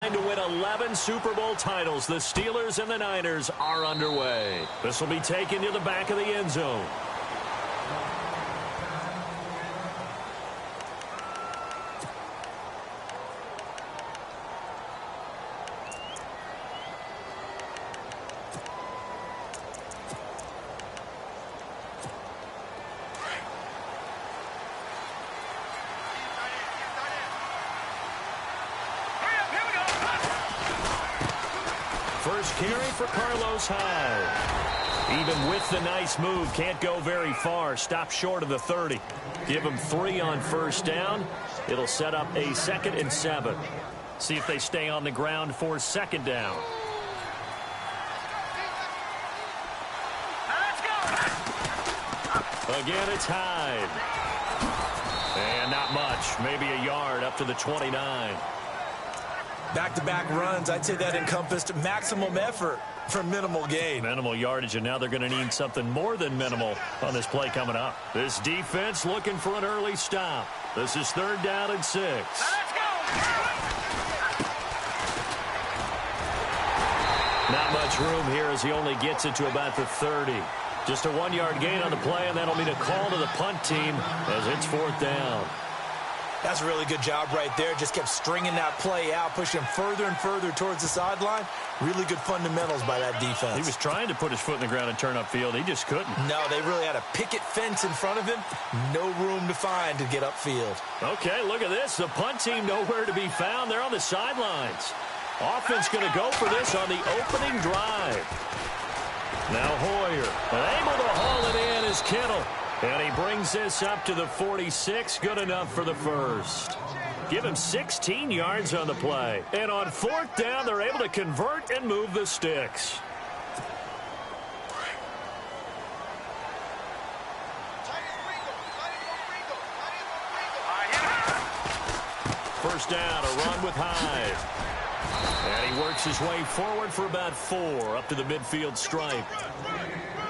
To win 11 Super Bowl titles, the Steelers and the Niners are underway. This will be taken to the back of the end zone. First carry for Carlos Hyde. Even with the nice move, can't go very far. Stop short of the 30. Give him 3 on first down. It'll set up a 2nd and 7. See if they stay on the ground for 2nd down. Again, it's Hyde. And not much. Maybe a yard up to the 29. Back-to-back runs, I'd say that encompassed maximum effort for minimal gain. Minimal yardage, and now they're going to need something more than minimal on this play coming up. This defense looking for an early stop. This is 3rd down and 6. Let's go! Not much room here as he only gets it to about the 30. Just a 1-yard gain on the play, and that'll mean a call to the punt team as it's 4th down. That's a really good job right there. Just kept stringing that play out, pushing him further and further towards the sideline. Really good fundamentals by that defense. He was trying to put his foot in the ground and turn upfield. He just couldn't. No, they really had a picket fence in front of him. No room to find to get upfield. Okay, look at this. The punt team nowhere to be found. They're on the sidelines. Offense going to go for this on the opening drive. Now Hoyer, able to haul it in is Kittle. And he brings this up to the 46. Good enough for the first. Give him 16 yards on the play. And on 4th down, they're able to convert and move the sticks. First down, a run with Hyde. And he works his way forward for about 4 up to the midfield stripe.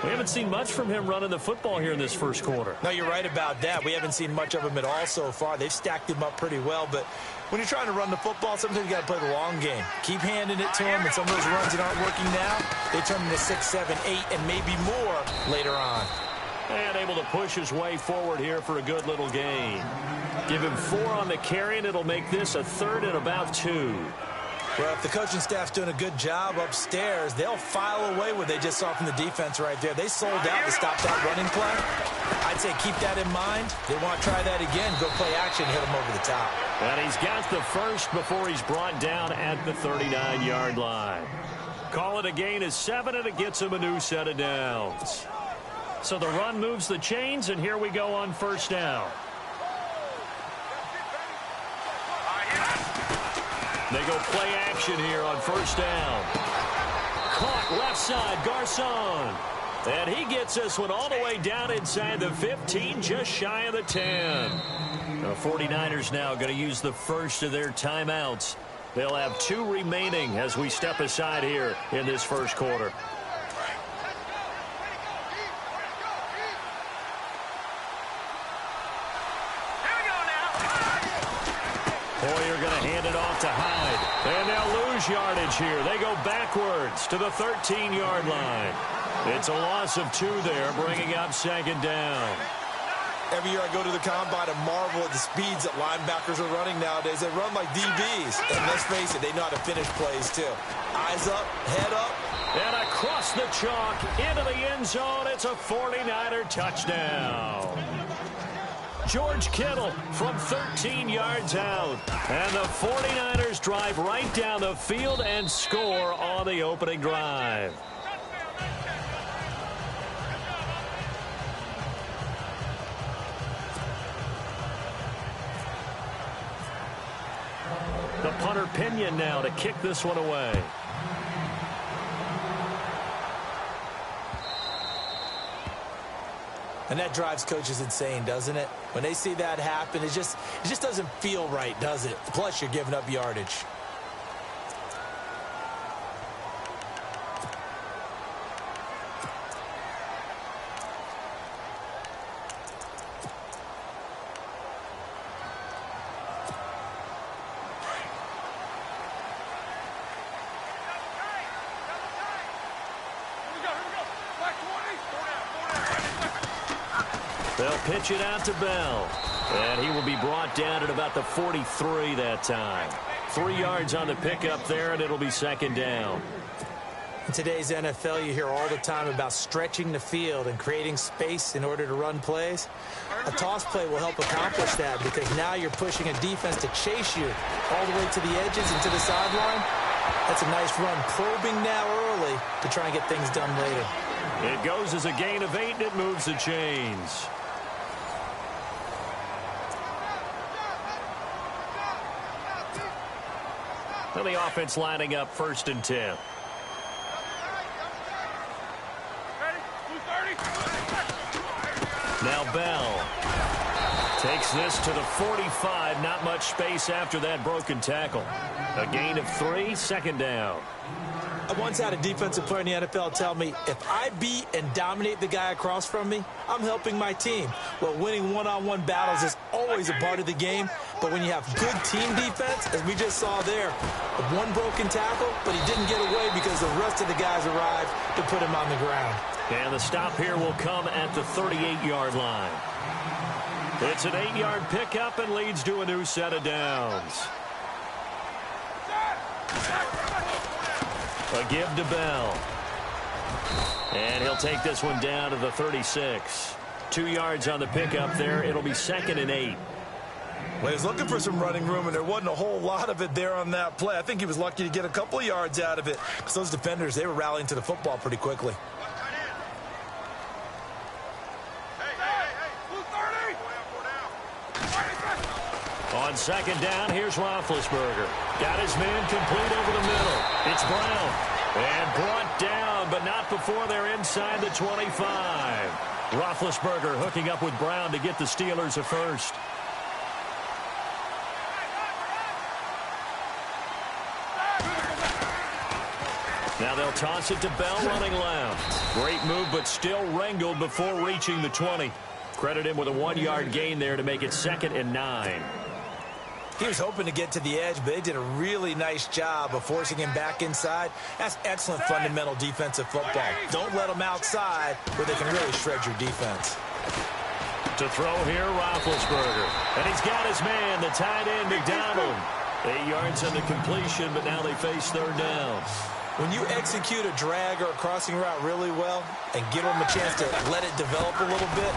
We haven't seen much from him running the football here in this first quarter. No, you're right about that. We haven't seen much of him at all so far. They've stacked him up pretty well, but when you're trying to run the football, sometimes you got to play the long game. Keep handing it to him, and some of those runs that aren't working now, they turn into 6, 7, 8, and maybe more later on. And able to push his way forward here for a good little gain. Give him 4 on the carry, and it'll make this a 3rd and about 2. Well, if the coaching staff's doing a good job upstairs, they'll file away what they just saw from the defense right there. They sold out to stop that running play. I'd say keep that in mind. They want to try that again, go play action, hit them over the top. And he's got the first before he's brought down at the 39-yard line. Call it a gain of 7, and it gets him a new set of downs. So the run moves the chains, and here we go on first down. They go play action here on first down. Caught left side, Garcon. And he gets this one all the way down inside the 15, just shy of the 10. The 49ers now going to use the first of their timeouts. They'll have 2 remaining as we step aside here in this first quarter. Hoyer going to hand it off to Hyde. And they'll lose yardage here. They go backwards to the 13-yard line. It's a loss of 2 there, bringing up 2nd down. Every year I go to the combine and marvel at the speeds that linebackers are running nowadays. They run like DBs. And let's face it, they know how to finish plays too. Eyes up, head up. And across the chalk into the end zone. It's a 49er touchdown. George Kittle from 13 yards out. And the 49ers drive right down the field and score on the opening drive. The punter Pinion now to kick this one away. And that drives coaches insane, doesn't it? When they see that happen, it just doesn't feel right, does it? Plus, you're giving up yardage. They'll pitch it out to Bell. And he will be brought down at about the 43 that time. 3 yards on the pickup there, and it'll be second down. In today's NFL, you hear all the time about stretching the field and creating space in order to run plays. A toss play will help accomplish that because now you're pushing a defense to chase you all the way to the edges and to the sideline. That's a nice run, probing now early to try and get things done later. It goes as a gain of 8, and it moves the chains. And the offense lining up 1st and 10. Now Bell takes this to the 45. Not much space after that broken tackle. A gain of 3, second down. I once had a defensive player in the NFL tell me, if I beat and dominate the guy across from me, I'm helping my team. Well, winning one-on-one battles is always a part of the game, but when you have good team defense, as we just saw there, one broken tackle, but he didn't get away because the rest of the guys arrived to put him on the ground. And the stop here will come at the 38-yard line. It's an 8-yard pickup and leads to a new set of downs. A give to Bell. And he'll take this one down to the 36. 2 yards on the pickup there. It'll be 2nd and 8. Well, he was looking for some running room, and there wasn't a whole lot of it there on that play. I think he was lucky to get a couple of yards out of it because those defenders, they were rallying to the football pretty quickly. On 2nd down, here's Roethlisberger. Got his man complete over the middle. It's Brown. And brought down, but not before they're inside the 25. Roethlisberger hooking up with Brown to get the Steelers a first. Now they'll toss it to Bell running left. Great move, but still wrangled before reaching the 20. Credit him with a 1-yard gain there to make it 2nd and 9. He was hoping to get to the edge, but they did a really nice job of forcing him back inside. That's excellent fundamental defensive football. Don't let them outside where they can really shred your defense. To throw here, Roethlisberger. And he's got his man, the tight end, McDonald. 8 yards on the completion, but now they face 3rd down. When you execute a drag or a crossing route really well and give them a chance to let it develop a little bit,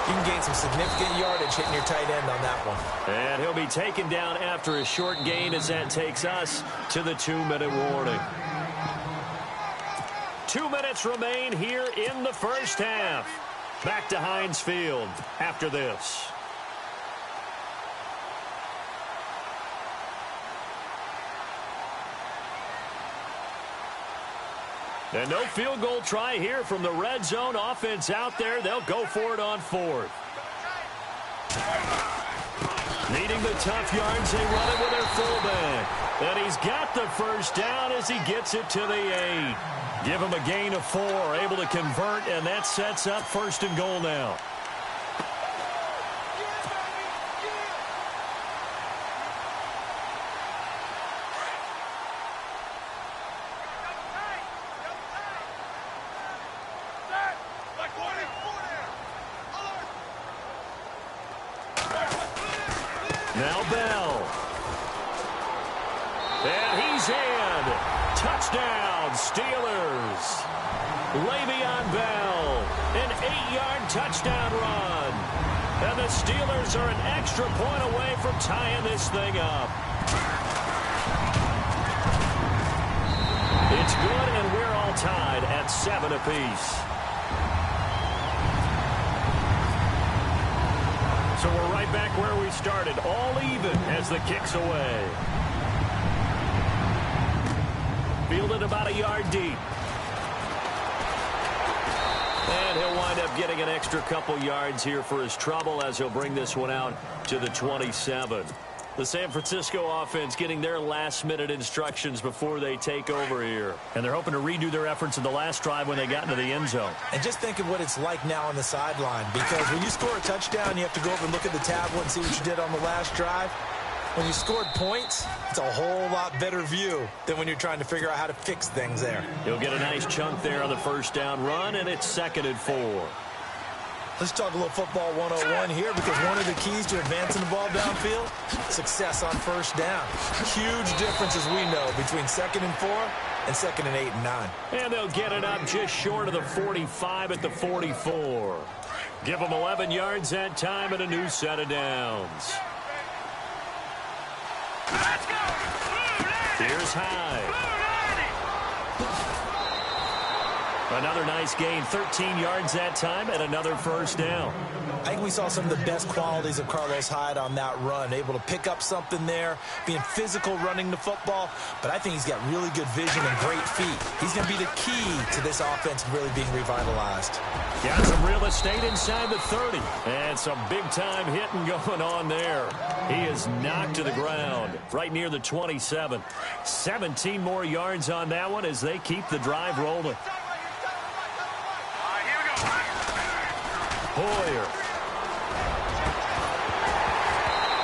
you can gain some significant yardage hitting your tight end on that one. And he'll be taken down after a short gain as that takes us to the 2-minute warning. 2 minutes remain here in the first half. Back to Heinz Field after this. And no field goal try here from the red zone offense out there. They'll go for it on 4th. Needing the tough yards, they run it with their fullback. And he's got the first down as he gets it to the 8. Give him a gain of 4, able to convert, and that sets up 1st and goal now. Now Bell. And he's in. Touchdown, Steelers. Le'Veon Bell, an 8-yard touchdown run. And the Steelers are an extra point away from tying this thing up. It's good, and we're all tied at 7 apiece. So we're right back where we started, all even as the kick's away. Fielded about a yard deep. And he'll wind up getting an extra couple yards here for his trouble as he'll bring this one out to the 27. The San Francisco offense getting their last-minute instructions before they take over here. And they're hoping to redo their efforts in the last drive when they got into the end zone. And just think of what it's like now on the sideline, because when you score a touchdown, you have to go over and look at the tablet and see what you did on the last drive. When you scored points, it's a whole lot better view than when you're trying to figure out how to fix things there. He'll get a nice chunk there on the first down run, and it's 2nd and 4. Let's talk a little football 101 here, because one of the keys to advancing the ball downfield, success on first down. Huge difference, as we know, between 2nd and 4 and 2nd and 8 and 9. And they'll get it up just short of the 45 at the 44. Give them 11 yards that time and a new set of downs. Here's Hyde. Another nice gain, 13 yards that time, and another first down. I think we saw some of the best qualities of Carlos Hyde on that run. Able to pick up something there, being physical running the football, but I think he's got really good vision and great feet. He's going to be the key to this offense really being revitalized. Got some real estate inside the 30, and some big-time hitting going on there. He is knocked to the ground right near the 27. 17 more yards on that one as they keep the drive rolling. Hoyer.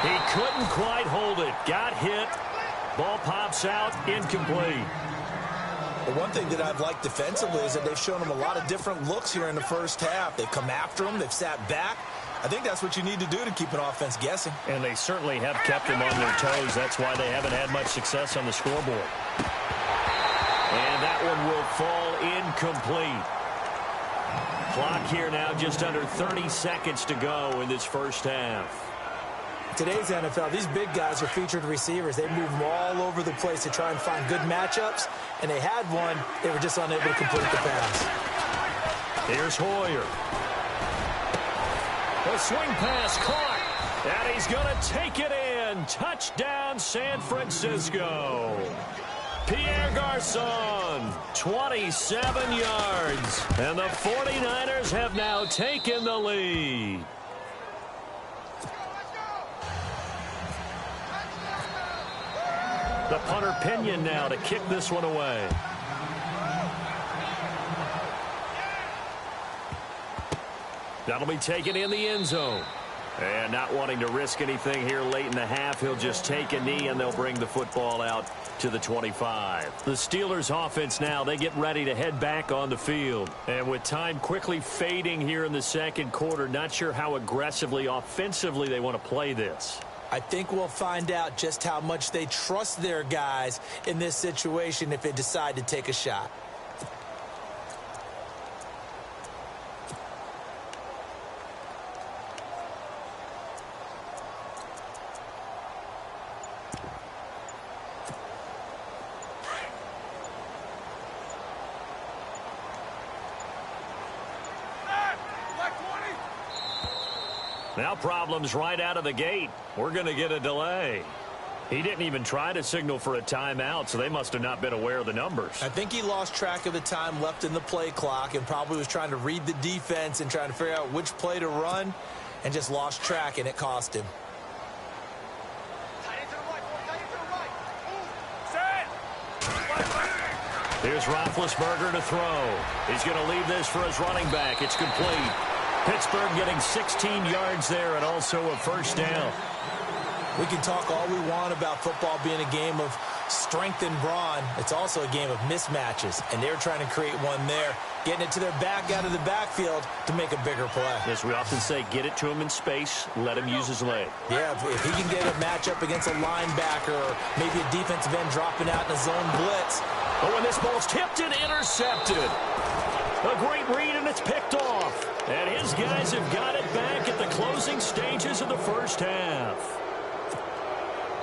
He couldn't quite hold it. Got hit. Ball pops out. Incomplete. The one thing that I've liked defensively is that they've shown him a lot of different looks here in the first half. They've come after him. They've sat back. I think that's what you need to do to keep an offense guessing. And they certainly have kept him on their toes. That's why they haven't had much success on the scoreboard. And that one will fall incomplete. Clock here now, just under 30 seconds to go in this first half. Today's NFL, these big guys are featured receivers. They move them all over the place to try and find good matchups, and they had one. They were just unable to complete the pass. Here's Hoyer. A swing pass caught, and he's going to take it in. Touchdown, San Francisco. Pierre Garçon, 27 yards. And the 49ers have now taken the lead. The punter Pinion now to kick this one away. That'll be taken in the end zone. And not wanting to risk anything here late in the half, he'll just take a knee and they'll bring the football out to the 25. The Steelers offense now, they get ready to head back on the field. And with time quickly fading here in the second quarter, not sure how aggressively, offensively they want to play this. I think we'll find out just how much they trust their guys in this situation if they decide to take a shot. Now problems right out of the gate. We're going to get a delay. He didn't even try to signal for a timeout, so they must have not been aware of the numbers. I think he lost track of the time left in the play clock and probably was trying to read the defense and trying to figure out which play to run and just lost track, and it cost him. Here's Roethlisberger to throw. He's going to leave this for his running back. It's complete. Pittsburgh getting 16 yards there and also a first down. We can talk all we want about football being a game of strength and brawn. It's also a game of mismatches, and they're trying to create one there, getting it to their back out of the backfield to make a bigger play. As we often say, get it to him in space, let him use his leg. Yeah, if he can get a matchup against a linebacker or maybe a defensive end dropping out in a zone blitz. But when this ball's tipped and intercepted, a great read, and it's picked off. And his guys have got it back at the closing stages of the first half.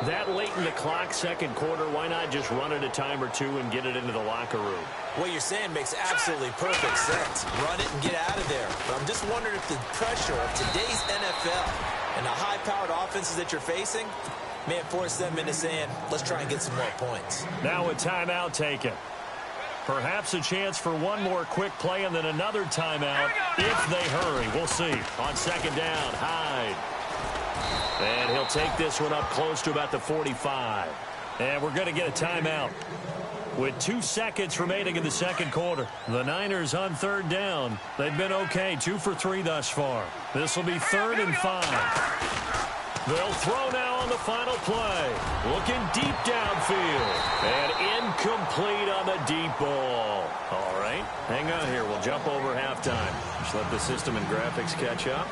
That late in the clock, second quarter, why not just run it a time or two and get it into the locker room? What you're saying makes absolutely perfect sense. Run it and get out of there. But I'm just wondering if the pressure of today's NFL and the high-powered offenses that you're facing may have forced them into saying, let's try and get some more points. Now a timeout taken. Perhaps a chance for one more quick play and then another timeout if they hurry. We'll see. On second down, Hyde. And he'll take this one up close to about the 45. And we're going to get a timeout. With 2 seconds remaining in the second quarter, the Niners on third down. They've been okay, 2 for 3 thus far. This will be 3rd and 5. They'll throw now on the final play. Looking deep downfield. And incomplete on the deep ball. All right, hang on here. We'll jump over halftime. Just let the system and graphics catch up.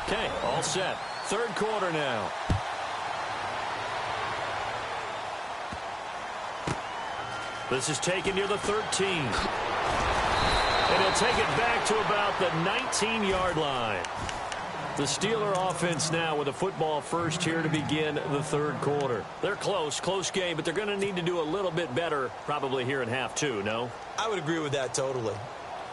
Okay, all set. Third quarter now. This is taken near the 13. And he'll take it back to about the 19-yard line. The Steeler offense now with a football first here to begin the third quarter. They're close game, but they're going to need to do a little bit better probably here in half two, no? I would agree with that totally.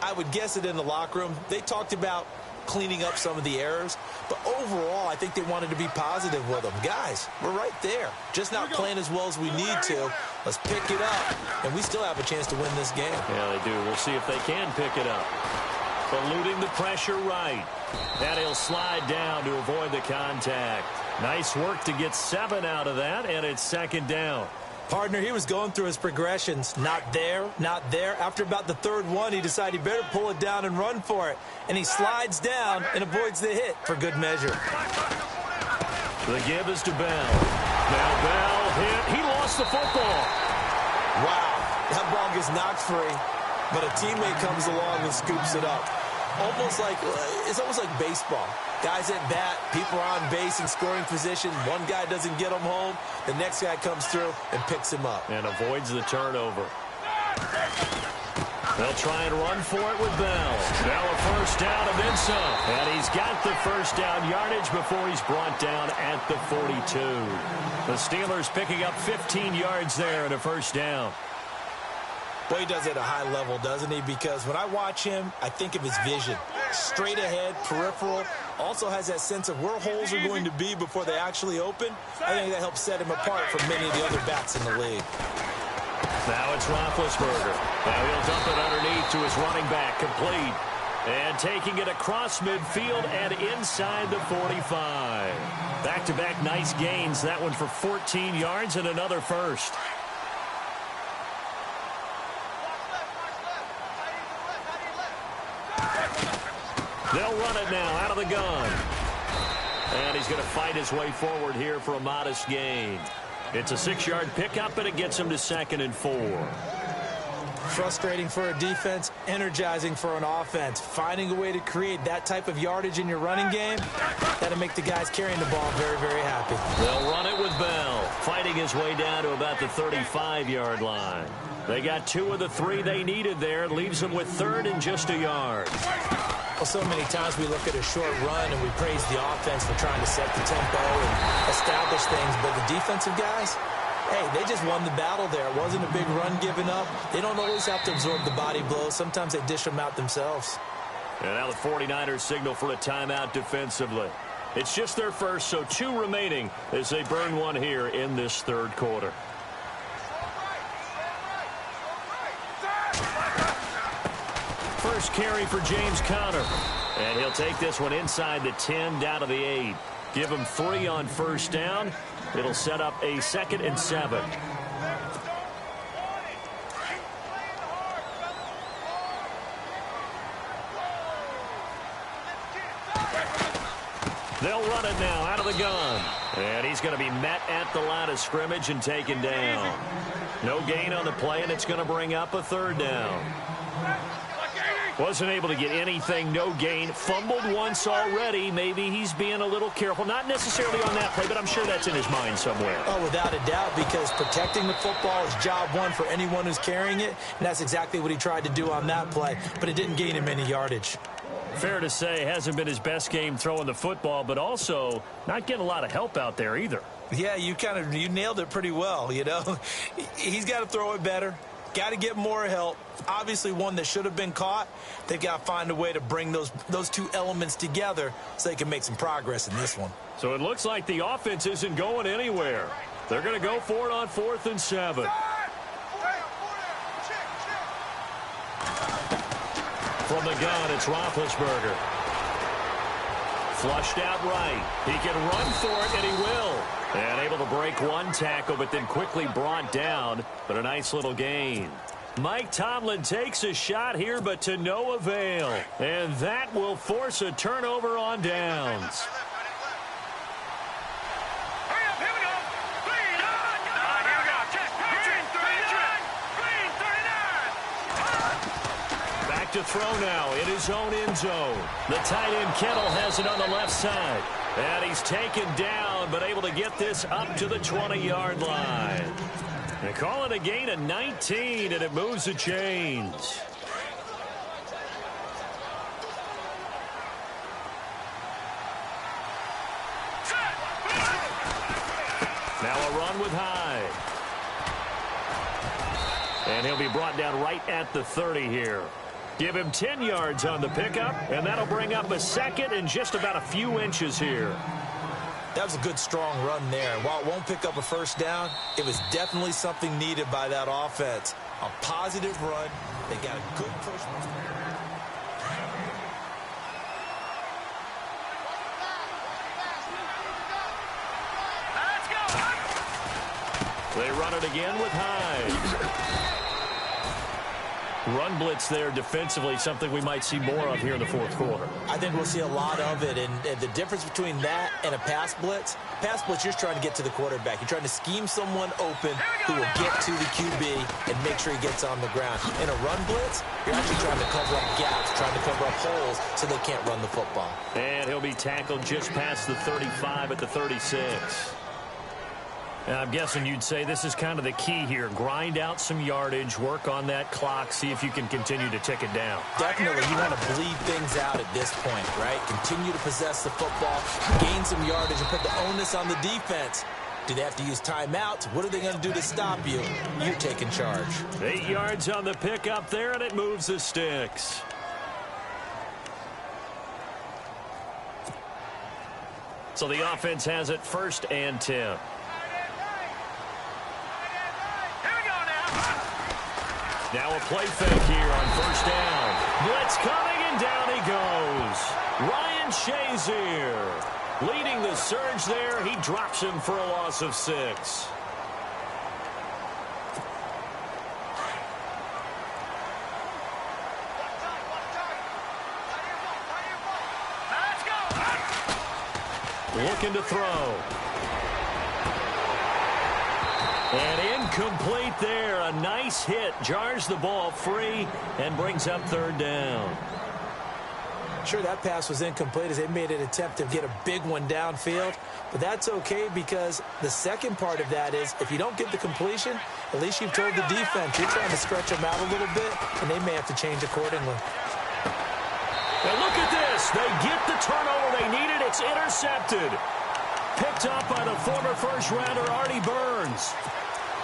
I would guess it in the locker room. They talked about cleaning up some of the errors, but overall I think they wanted to be positive with them. Guys, we're right there. Just not playing as well as we need to. Let's pick it up, and we still have a chance to win this game. Yeah, they do. We'll see if they can pick it up. Eluding the pressure right. And he'll slide down to avoid the contact. Nice work to get 7 out of that, and it's second down. Partner, he was going through his progressions. Not there, not there. After about the third one, he decided he better pull it down and run for it. And he slides down and avoids the hit for good measure. The give is to Bell. Now Bell hit. He lost the football. Wow, that ball gets knocked free, but a teammate comes along and scoops it up. It's almost like baseball. Guys at bat, people are on base in scoring position. One guy doesn't get him home. The next guy comes through and picks him up. And avoids the turnover. They'll try and run for it with Bell. Bell a first down and then some. And he's got the first down yardage before he's brought down at the 42. The Steelers picking up 15 yards there and a first down. Well, he does it at a high level, doesn't he? Because when I watch him, I think of his vision. Straight ahead, peripheral. Also has that sense of where holes are going to be before they actually open. I think that helps set him apart from many of the other backs in the league. Now it's Roethlisberger. Now he'll dump it underneath to his running back, complete. And taking it across midfield and inside the 45. Back-to-back nice gains. That one for 14 yards and another first. They'll run it now out of the gun. And he's going to fight his way forward here for a modest gain. It's a 6-yard pickup, and it gets him to 2nd and 4. Frustrating for a defense, energizing for an offense. Finding a way to create that type of yardage in your running game, that'll make the guys carrying the ball very, very happy. They'll run it with Bell, fighting his way down to about the 35-yard line. They got 2 of the 3 they needed there. Leaves them with 3rd and just a yard. Well, so many times we look at a short run and we praise the offense for trying to set the tempo and establish things, but the defensive guys, hey, they just won the battle there. It wasn't a big run given up. They don't always have to absorb the body blows. Sometimes they dish them out themselves. And now the 49ers signal for a timeout defensively. It's just their first, so 2 remaining as they burn one here in this third quarter. First carry for James Conner. And he'll take this one inside the 10 down to the 8. Give him 3 on first down. It'll set up a 2nd and 7. They'll run it now out of the gun. And he's going to be met at the line of scrimmage and taken down. No gain on the play, and it's going to bring up a 3rd down. Wasn't able to get anything, no gain. Fumbled once already. Maybe he's being a little careful. Not necessarily on that play, but I'm sure that's in his mind somewhere. Oh, without a doubt, because protecting the football is job one for anyone who's carrying it, and that's exactly what he tried to do on that play, but it didn't gain him any yardage. Fair to say, hasn't been his best game throwing the football, but also not getting a lot of help out there either. Yeah, you nailed it pretty well, you know. He's got to throw it better. Got to get more help. Obviously one that should have been caught. They've got to find a way to bring those 2 elements together so they can make some progress in this one. So it looks like the offense isn't going anywhere. They're going to go for it on 4th and 7. From the gun, it's Roethlisberger. Flushed out right. He can run for it, and he will. And able to break one tackle, but then quickly brought down. But a nice little gain. Mike Tomlin takes a shot here, but to no avail. And that will force a turnover on downs. back to throw now in his own end zone. The tight end Kettle has it on the left side. And he's taken down, but able to get this up to the 20-yard line. They call it a gain of 19, and it moves the chains. Now a run with Hyde. And he'll be brought down right at the 30 here. Give him 10 yards on the pickup, and that'll bring up a second and just about a few inches here. That was a good, strong run there. While it won't pick up a first down, it was definitely something needed by that offense. A positive run. They got a good push. They run it again with Hyde. Run blitz there defensively, something we might see more of here in the fourth quarter. I think we'll see a lot of it, and the difference between that and a pass blitz, you're just trying to get to the quarterback. You're trying to scheme someone open who will get to the QB and make sure he gets on the ground. In a run blitz, you're actually trying to cover up gaps, trying to cover up holes so they can't run the football. And he'll be tackled just past the 35 at the 36. I'm guessing you'd say this is kind of the key here. Grind out some yardage, work on that clock, see if you can continue to tick it down. Definitely, you want to bleed things out at this point, right? Continue to possess the football, gain some yardage, and put the onus on the defense. Do they have to use timeouts? What are they going to do to stop you? You're taking charge. 8 yards on the pickup there, and it moves the sticks. So the offense has it 1st and 10. Now a play fake here on 1st down. Blitz coming, and down he goes. Ryan Shazier leading the surge there. He drops him for a loss of 6. Looking to throw. And incomplete there. A nice hit. Jars the ball free and brings up 3rd down. Sure, that pass was incomplete as they made an attempt to get a big one downfield. But that's okay because the second part of that is if you don't get the completion, at least you've told the defense you're trying to stretch them out a little bit, and they may have to change accordingly. And look at this. They get the turnover they needed. It's intercepted. Picked up by the former first-rounder Artie Burns.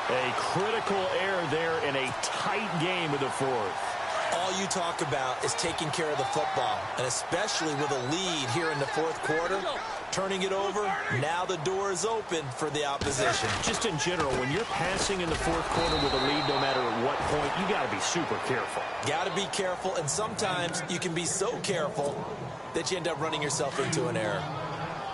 A critical error there in a tight game in the 4th. All you talk about is taking care of the football, and especially with a lead here in the 4th quarter, turning it over, now the door is open for the opposition. Just in general, when you're passing in the 4th quarter with a lead, no matter at what point, you got to be super careful. Got to be careful, and sometimes you can be so careful that you end up running yourself into an error.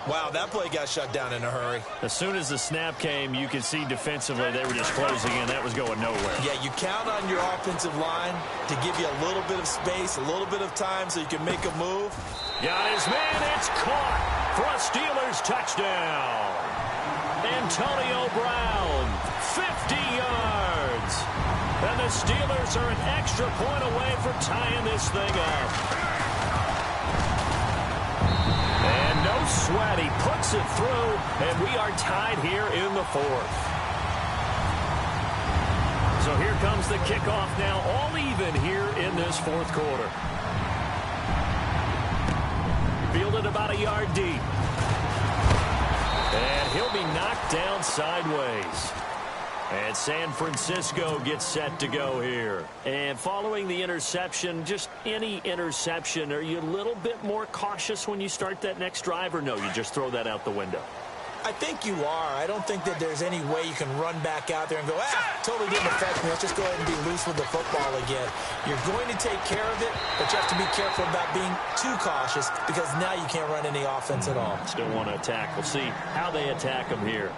Wow, that play got shut down in a hurry. As soon as the snap came, you could see defensively they were just closing in. That was going nowhere. Yeah, you count on your offensive line to give you a little bit of space, a little bit of time so you can make a move. Got his man. It's caught for a Steelers touchdown. Antonio Brown, 50 yards. And the Steelers are an extra point away from tying this thing up. And no sweat. He puts it through, and we are tied here in the 4th. So here comes the kickoff now, all even here in this 4th quarter. Fielded about a yard deep. And he'll be knocked down sideways. And San Francisco gets set to go here. And following the interception, just any interception, are you a little bit more cautious when you start that next drive, or no, you just throw that out the window? I think you are. I don't think that there's any way you can run back out there and go, totally didn't affect me. Let's just go ahead and be loose with the football again. You're going to take care of it, but you have to be careful about being too cautious because now you can't run any offense at all. Still want to attack. We'll see how they attack them here.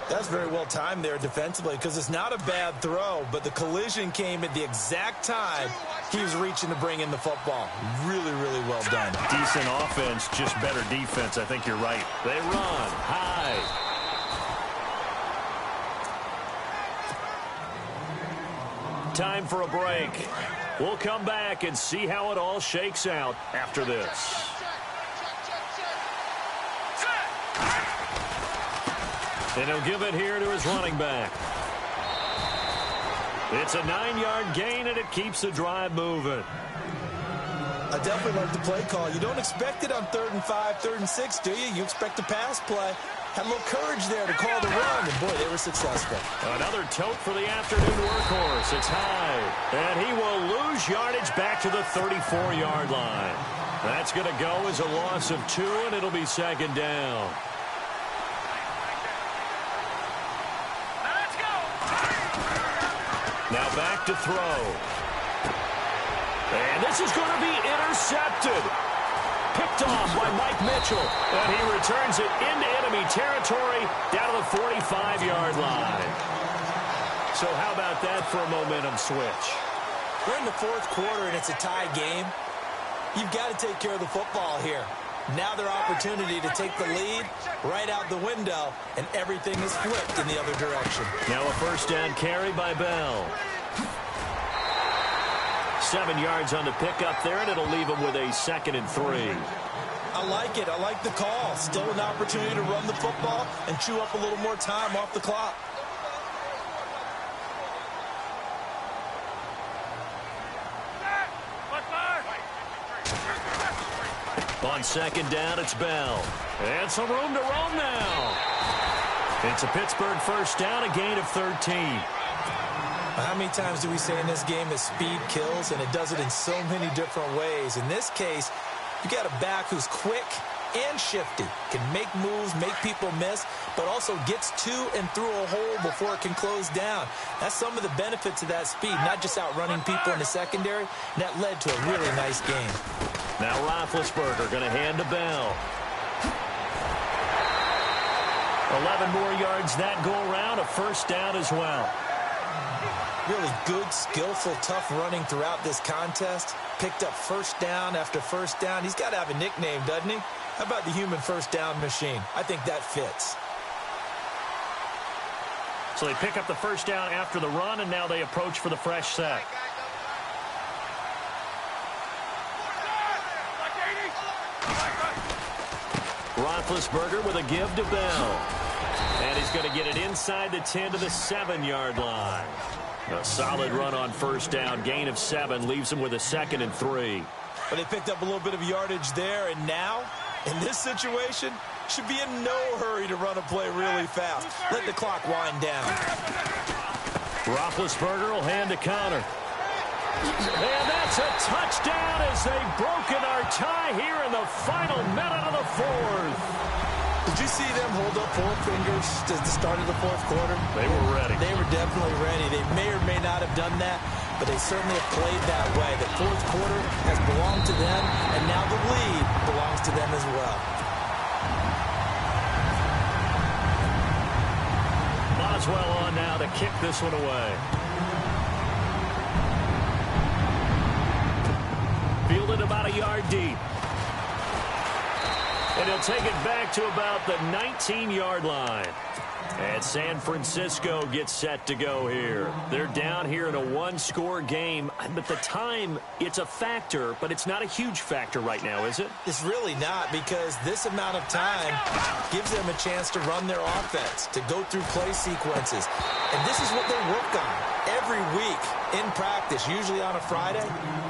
That's very well timed there defensively because it's not a bad throw, but the collision came at the exact time he was reaching to bring in the football. Really, really well done. Decent offense, just better defense. I think you're right. They run high. Time for a break. We'll come back and see how it all shakes out after this. And he'll give it here to his running back. It's a 9-yard gain, and it keeps the drive moving. I definitely like the play call. You don't expect it on 3rd and 5, 3rd and 6, do you? You expect a pass play. Had a little courage there to call the run, and boy, they were successful. Another tote for the afternoon workhorse. It's high, and he will lose yardage back to the 34-yard line. That's going to go as a loss of 2, and it'll be 2nd down. Now back to throw. And this is going to be intercepted. Picked off by Mike Mitchell. And he returns it into enemy territory down to the 45-yard line. So how about that for a momentum switch? We're in the 4th quarter, and it's a tie game. You've got to take care of the football here. Now their opportunity to take the lead right out the window, and everything is flipped in the other direction. Now a 1st down carry by Bell. 7 yards on the pickup there, and it'll leave him with a 2nd and 3. I like it. I like the call. Still an opportunity to run the football and chew up a little more time off the clock. On 2nd down, it's Bell. And some room to roam now. It's a Pittsburgh 1st down, a gain of 13. How many times do we say in this game that speed kills, and it does it in so many different ways? In this case, you got a back who's quick and shifty, can make moves, make people miss, but also gets to and through a hole before it can close down. That's some of the benefits of that speed, not just outrunning people in the secondary. And that led to a really nice game. Now Roethlisberger going to hand to Bell. 11 more yards that go around, a 1st down as well. Really good, skillful, tough running throughout this contest. Picked up 1st down after 1st down. He's got to have a nickname, doesn't he? How about the human 1st down machine? I think that fits. So they pick up the 1st down after the run, and now they approach for the fresh set. Roethlisberger with a give to Bell. And he's going to get it inside the 10 to the 7-yard line. A solid run on 1st down. Gain of 7 leaves him with a 2nd and 3. But they picked up a little bit of yardage there, and now, in this situation, should be in no hurry to run a play really fast. Let the clock wind down. Roethlisberger will hand to Connor. And that's a touchdown as they've broken our tie here in the final minute of the 4th. Did you see them hold up 4 fingers at the start of the 4th quarter? They were ready. They were definitely ready. They may or may not have done that, but they certainly have played that way. The 4th quarter has belonged to them, and now the lead belongs to them as well. Boswell on now to kick this one away. Fielded about a yard deep. And he'll take it back to about the 19-yard line. And San Francisco gets set to go here. They're down here in a 1-score game. But the time, it's a factor, but it's not a huge factor right now, is it? It's really not, because this amount of time gives them a chance to run their offense, to go through play sequences. And this is what they work on every week in practice, usually on a Friday.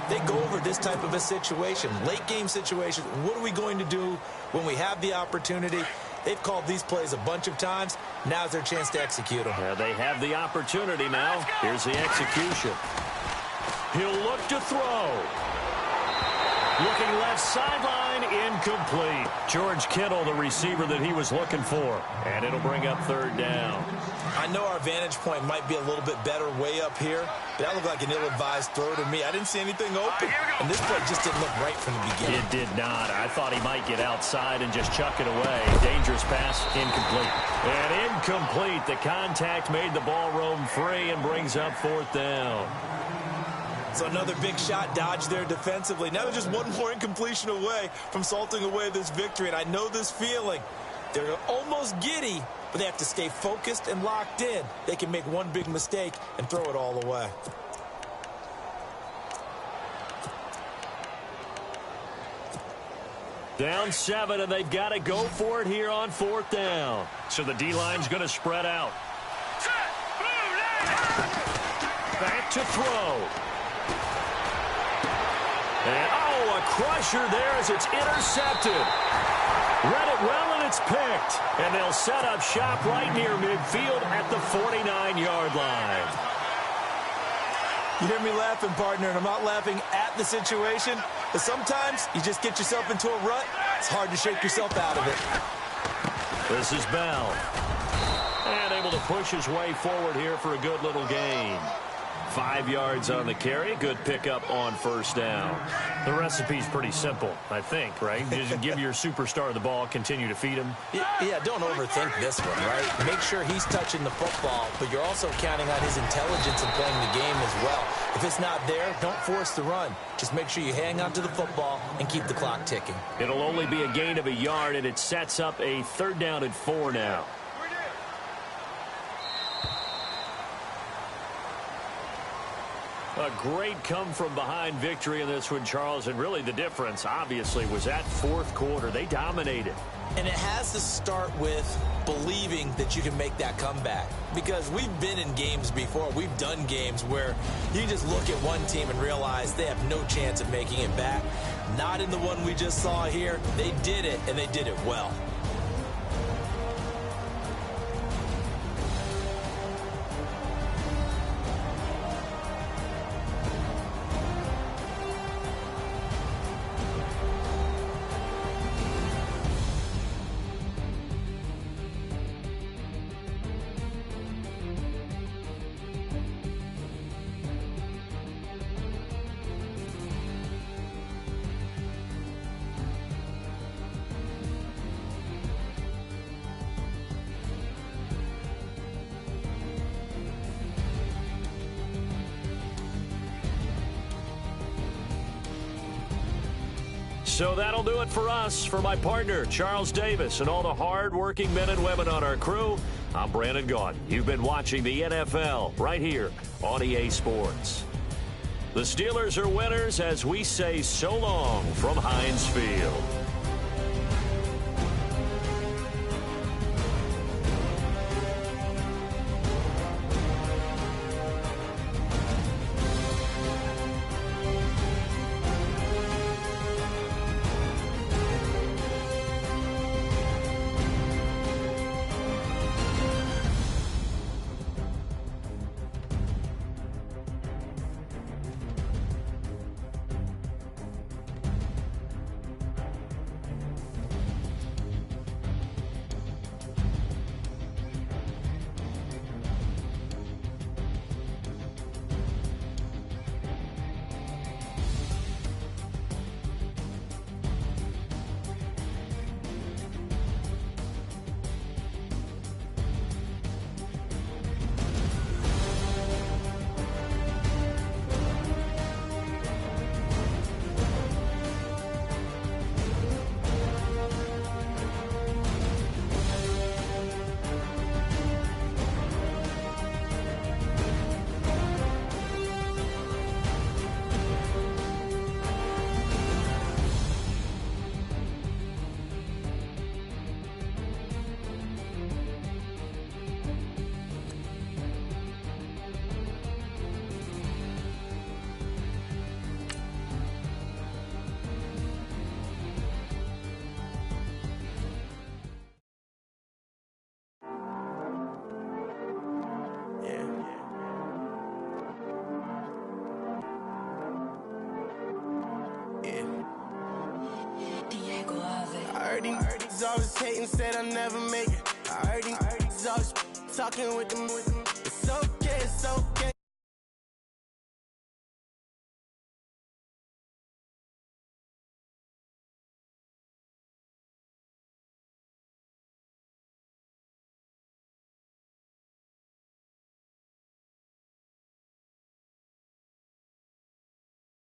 They go over this type of a situation, late-game situation. What are we going to do when we have the opportunity? They've called these plays a bunch of times. Now's their chance to execute them. They have the opportunity now. Here's the execution. He'll look to throw. Looking left sideline, incomplete. George Kittle, the receiver that he was looking for. And it'll bring up 3rd down. I know our vantage point might be a little bit better way up here, but that looked like an ill-advised throw to me. I didn't see anything open, and this play just didn't look right from the beginning. It did not. I thought he might get outside and just chuck it away. Dangerous pass, incomplete. And incomplete. The contact made the ball roam free and brings up 4th down. So another big shot dodged there defensively. Now they're just one more incompletion away from salting away this victory, and I know this feeling. They're almost giddy, but they have to stay focused and locked in. They can make one big mistake and throw it all away. Down 7, and they've got to go for it here on 4th down. So the D-line's going to spread out. Back to throw. And, a crusher there as it's intercepted. Read it well, and it's picked. And they'll set up shop right near midfield at the 49-yard line. You hear me laughing, partner, and I'm not laughing at the situation. But sometimes you just get yourself into a rut. It's hard to shake yourself out of it. This is Bell. And able to push his way forward here for a good little gain. 5 yards on the carry. Good pickup on 1st down. The recipe's pretty simple, I think, right? Just give your superstar the ball, continue to feed him. Yeah, don't overthink this one, right? Make sure he's touching the football, but you're also counting on his intelligence in playing the game as well. If it's not there, don't force the run. Just make sure you hang on to the football and keep the clock ticking. It'll only be a gain of a yard, and it sets up a 3rd down and 4 now. A great come-from-behind victory in this one, Charles, and really the difference, obviously, was that 4th quarter. They dominated. And it has to start with believing that you can make that comeback. Because we've been in games before. We've done games where you just look at one team and realize they have no chance of making it back. Not in the one we just saw here. They did it, and they did it well. So that'll do it for us. For my partner, Charles Davis, and all the hard-working men and women on our crew, I'm Brandon Gaudin. You've been watching the NFL right here on EA Sports. The Steelers are winners as we say so long from Heinz Field. I heard these always hating, said I'll never make it. I heard these always talking with them. It's okay, it's okay.